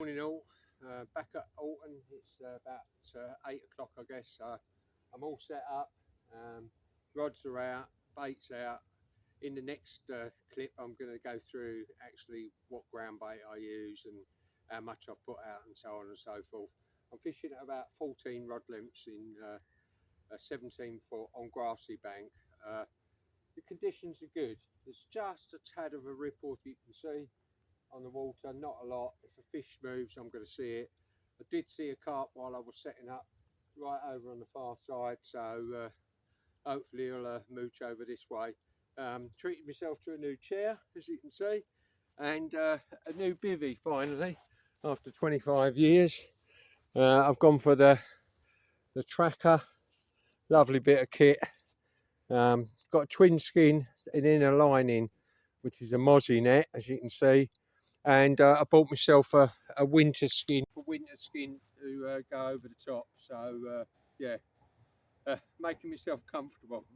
Morning all, back at Alton. It's about 8 o'clock I guess. I'm all set up, rods are out, baits out. In the next clip I'm going to go through actually what ground bait I use and how much I've put out and so on and so forth. I'm fishing at about 14 rod lengths in a 17-foot on grassy bank. The conditions are good. There's just a tad of a ripple, if you can see, on the water, not a lot. If a fish moves, I'm going to see it. I did see a carp while I was setting up right over on the far side, so hopefully he'll mooch over this way. Treated myself to a new chair, as you can see, and a new bivvy finally after 25 years. I've gone for the tracker, lovely bit of kit. Got a twin skin and inner lining, which is a mozzie net, as you can see. And I bought myself a winter skin to go over the top. So yeah, making myself comfortable.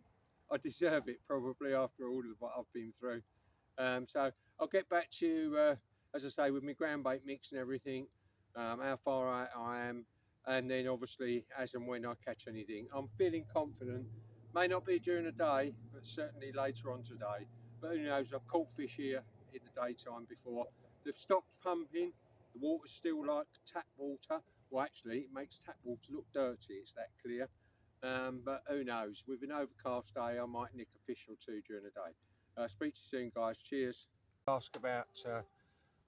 I deserve it probably after all of what I've been through. So I'll get back to you, as I say, with my ground bait mix and everything, how far out I am, and then obviously as and when I catch anything. I'm feeling confident. May not be during the day, but certainly later on today. But who knows? I've caught fish here in the daytime before. They've stopped pumping. The water's still like tap water. Well, actually, it makes tap water look dirty. It's that clear. But who knows? With an overcast day, I might nick a fish or two during the day. Speak to you soon, guys. Cheers. Ask about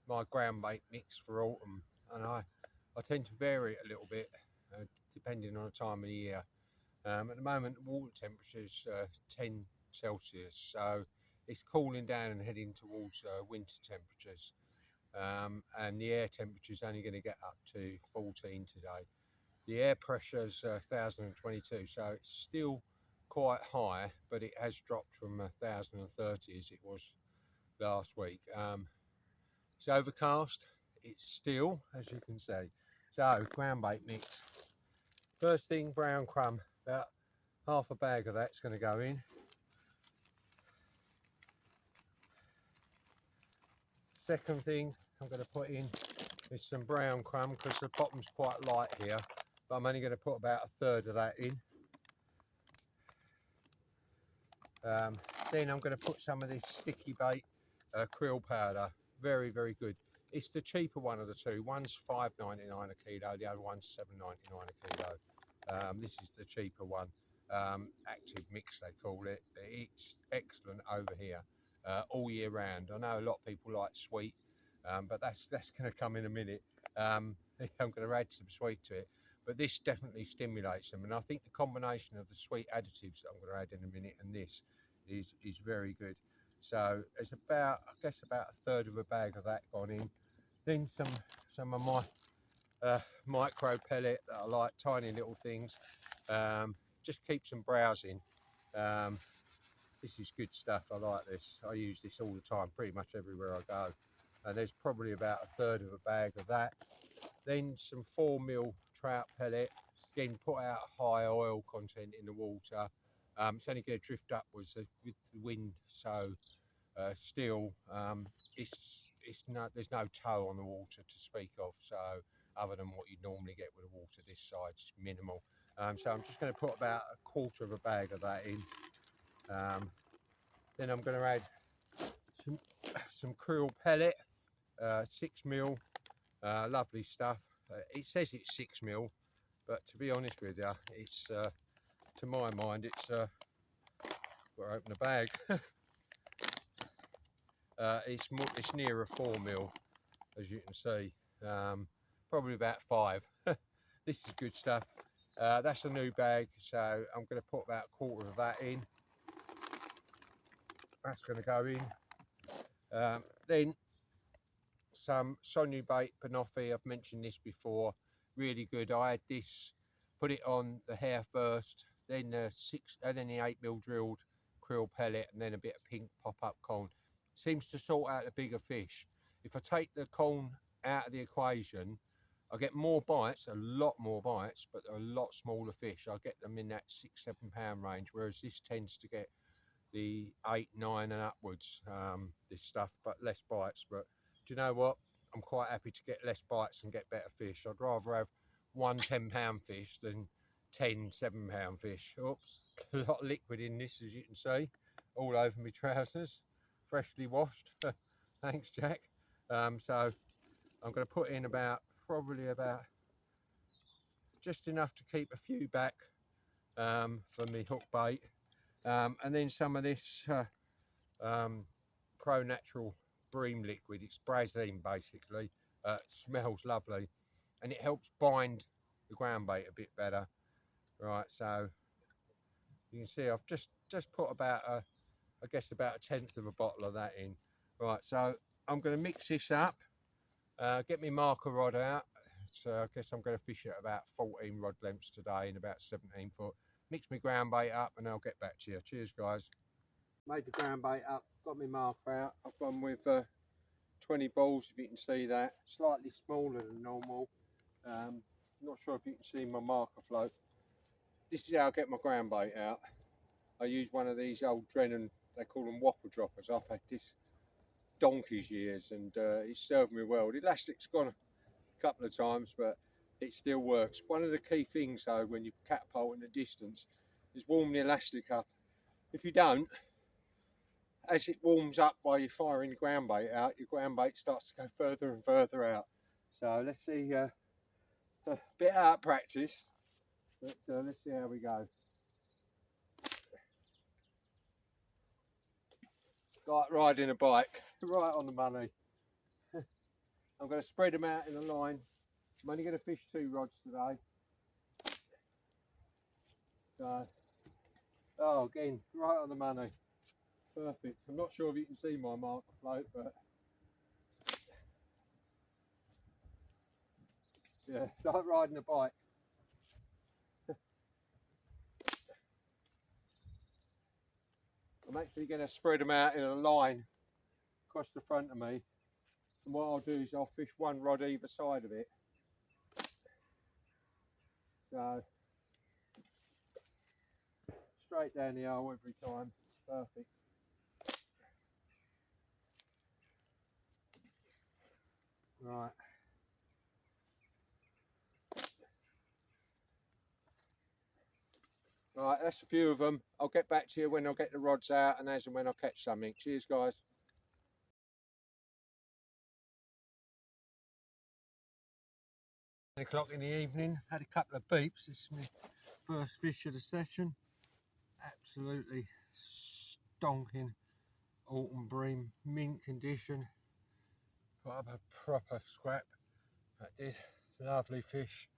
my ground bait mix for autumn, and I tend to vary it a little bit depending on the time of the year. At the moment, the water temperature is 10 Celsius, so it's cooling down and heading towards winter temperatures. And the air temperature is only going to get up to 14 today. The air pressure is 1022, so it's still quite high, but it has dropped from 1030 as it was last week. It's overcast. It's still, as you can see. So ground bait mix. First thing, brown crumb. About half a bag of that's going to go in. Second thing I'm going to put in is some brown crumb because the bottom's quite light here, but I'm only going to put about a third of that in. Then I'm going to put some of this sticky bait krill powder. Very, very good. It's the cheaper one of the two. One's $5.99 a kilo, the other one's $7.99 a kilo. This is the cheaper one. Active mix they call it. It's excellent over here all year round. I know a lot of people like sweet, but that's going to come in a minute. I'm going to add some sweet to it, but this definitely stimulates them, and I think the combination of the sweet additives that I'm going to add in a minute and this is very good. So it's about, I guess, about a third of a bag of that gone in. Then some of my micro pellet that I like, tiny little things. Just keeps them browsing. This is good stuff. I like this. I use this all the time, pretty much everywhere I go. And there's probably about a third of a bag of that. Then some 4mm trout pellet. Again, put out high oil content in the water. It's only going to drift upwards with the wind, so still there's no tow on the water to speak of, so other than what you'd normally get with the water this side, it's minimal. So I'm just going to put about a quarter of a bag of that in. Then I'm going to add some krill pellet, 6mm, lovely stuff. It says it's 6mm, but to be honest with you, it's to my mind, it's got to open the bag. It's near a 4mm, as you can see. Probably about 5. This is good stuff. That's a new bag, so I'm going to put about a quarter of that in. That's going to go in. Then some Sonu bait banoffee. I've mentioned this before. Really good. I had this, put it on the hair first, then the 8mm drilled krill pellet, and then a bit of pink pop-up corn. Seems to sort out the bigger fish. If I take the corn out of the equation, I get more bites, a lot more bites, but they're a lot smaller fish. I get them in that 6-7 pound range, whereas this tends to get the 8, 9 and upwards, this stuff, but less bites. But do you know what? I'm quite happy to get less bites and get better fish. I'd rather have one 10-pound fish than 10 7-pound fish. Oops, a lot of liquid in this, as you can see, all over my trousers, freshly washed. Thanks, Jack. So I'm going to put in probably about just enough to keep a few back for me hook bait, and then some of this Pro Natural Bream liquid. It's Brazine basically. Smells lovely, and it helps bind the ground bait a bit better. Right, so you can see I've just put about I guess about 1/10 of a bottle of that in. Right, so I'm going to mix this up, get my marker rod out. So I guess I'm going to fish at about 14 rod lengths today in about 17 foot. Mix my ground bait up and I'll get back to you. Cheers, guys. Made the ground bait up, got my marker out. I've gone with 20 balls, if you can see that. Slightly smaller than normal. Not sure if you can see my marker float. This is how I get my ground bait out. I use one of these old Drennan, they call them whopper droppers. I've had this donkey's years and it's served me well. The elastic's gone a couple of times, but it still works. One of the key things though, when you catapult in the distance, is warm the elastic up. If you don't, as it warms up while you're firing the ground bait out, your ground bait starts to go further and further out. So let's see, a bit out of practice, but let's see how we go. Like riding a bike, right on the money. I'm going to spread them out in a line. I'm only going to fish 2 rods today. So, oh, again, right on the money. Perfect. I'm not sure if you can see my marker float, but yeah, it's like riding a bike. I'm actually going to spread them out in a line across the front of me. And what I'll do is I'll fish 1 rod either side of it. So, straight down the hole every time. Perfect. Right. Right, that's a few of them. I'll get back to you when I get the rods out and as and when I catch something. Cheers, guys. 10 o'clock in the evening, had a couple of beeps. This is my first fish of the session. Absolutely stonking Alton Bream, mint condition. Got up a proper scrap. That did. Lovely fish.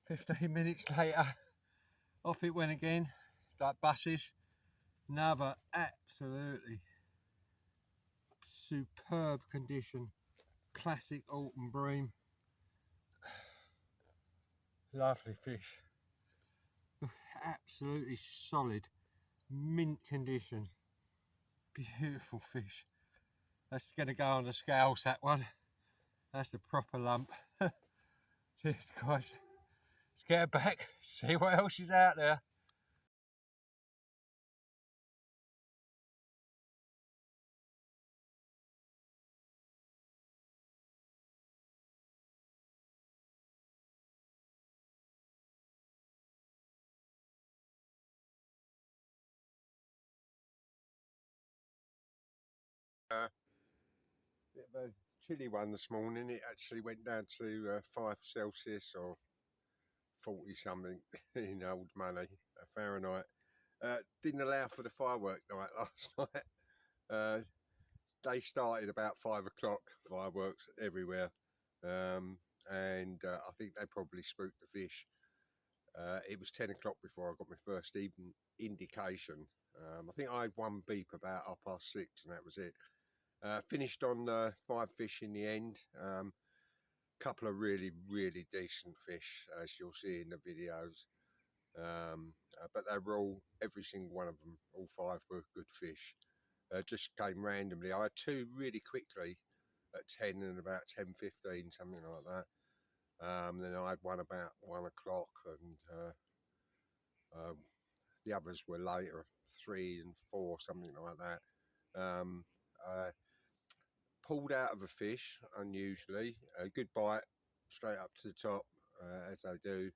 15 minutes later, off it went again, like buses. Another absolutely superb condition, classic Alton Bream. Lovely fish, absolutely solid, mint condition, beautiful fish. That's going to go on the scales, that one. That's a proper lump. Cheers, guys. Let's get her back, see what else is out there. Bit of a chilly one this morning. It actually went down to 5 Celsius or 40 something in old money, Fahrenheit. Didn't allow for the firework night last night. They started about 5 o'clock, fireworks everywhere. And I think they probably spooked the fish. It was 10 o'clock before I got my first even indication. I think I had 1 beep about 6:30 and that was it. Finished on 5 fish in the end. Couple of really decent fish, as you'll see in the videos. But they were every single one of them, all 5 were good fish. Just came randomly. I had 2 really quickly at 10 and about 10:15, something like that. Then I had one about 1 o'clock, and the others were later. 3 and 4, something like that. Pulled out of a fish, unusually, a good bite, straight up to the top, as they do.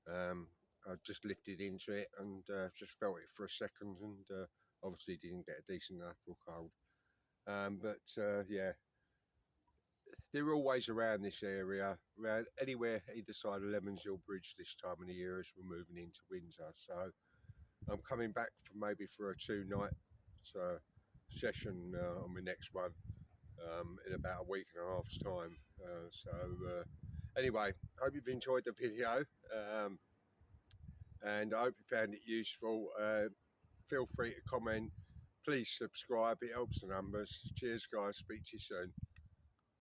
I just lifted into it and just felt it for a second, and obviously didn't get a decent enough hook hold. Yeah, they're always around this area, around anywhere either side of Lemonshill Bridge this time of the year as we're moving into winter. So I'm coming back for a 2-night session on my next one in about a week and a half's time. Anyway, hope you've enjoyed the video, and I hope you found it useful. Feel free to comment. Please subscribe, it helps the numbers. Cheers guys, speak to you soon.